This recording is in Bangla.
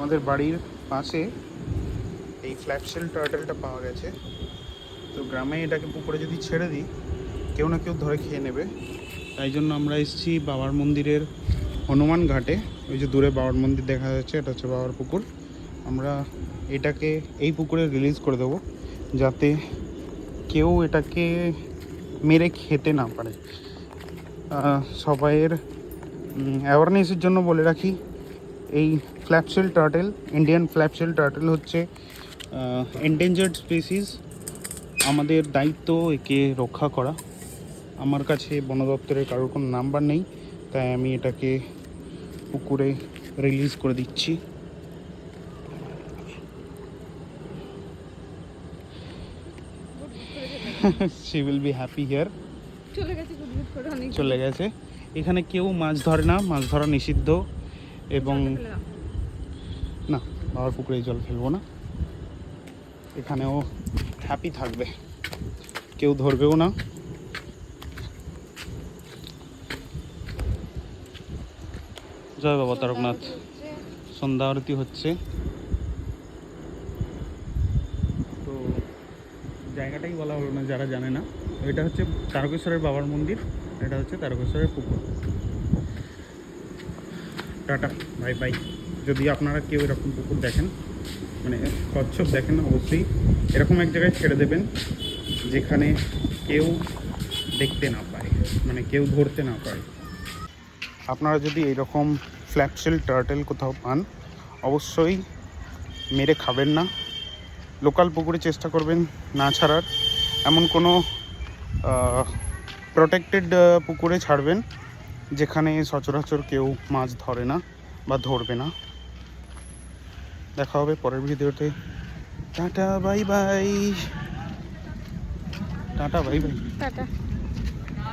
আমাদের বাড়ির পাশে এই ফ্ল্যাপশেল টার্টেলটা পাওয়া গেছে। তো গ্রামে এটাকে পুকুরে যদি ছেড়ে দিই কেউ না কেউ ধরে খেয়ে নেবে, তাই জন্য আমরা এসেছি বাবার মন্দিরের হনুমান ঘাটে। ওই যে দূরে বাবার মন্দির দেখা যাচ্ছে, এটা হচ্ছে বাবার পুকুর। আমরা এটাকে এই পুকুরে রিলিজ করে দেবো যাতে কেউ এটাকে মেরে খেতে না পারে। সবাইয়ের অ্যাওয়ারনেসের জন্য বলে রাখি, এই ফ্ল্যাপশেল টার্টেল, ইন্ডিয়ান ফ্ল্যাপশেল টার্টেল হচ্ছে এন্ডেঞ্জার্ড স্পিসিস। আমাদের দায়িত্ব একে রক্ষা করা। আমার কাছে বন দপ্তরের কারোর কোনো নাম্বার নেই, তাই আমি এটাকে পুকুরে রিলিজ করে দিচ্ছি। she will be happy here. চলে গেছে। এখানে কেউ মাছ ধরে না, মাছ ধরা নিষিদ্ধ। এবং না, বাবার পুকুরে জল ফেলবো না, এখানেও হ্যাপি থাকবে, কেউ ধরবেও না। জয় বাবা তারকনাথ। সন্ধ্যা আরতি হচ্ছে। তো জায়গাটাই বলা হলো না যারা জানে না, এটা হচ্ছে তারকেশ্বরের বাবার মন্দির, এটা হচ্ছে তারকেশ্বরের পুকুর। Tata, bye bye. যদি আপনারা কেউ এরকম পুকুর দেখেন, মানে কচ্ছপ দেখেন, অবশ্যই এরকম এক জায়গায় ছেড়ে দেবেন যেখানে কেউ দেখতে না পায়, মানে কেউ ধরতে না পারে। আপনারা যদি এইরকম ফ্ল্যাপশেল টার্টেল কোথাও পান অবশ্যই মেরে খাবেন না, লোকাল পুকুরে চেষ্টা করবেন না ছাড়ার। এমন কোনো প্রোটেক্টেড পুকুরে ছাড়বেন যেখানে সচরাচর কেউ মাছ ধরে না বা ধরবে না। দেখা হবে পরের ভিডিওতে। Tata bye bye. Tata bye bye. Tata.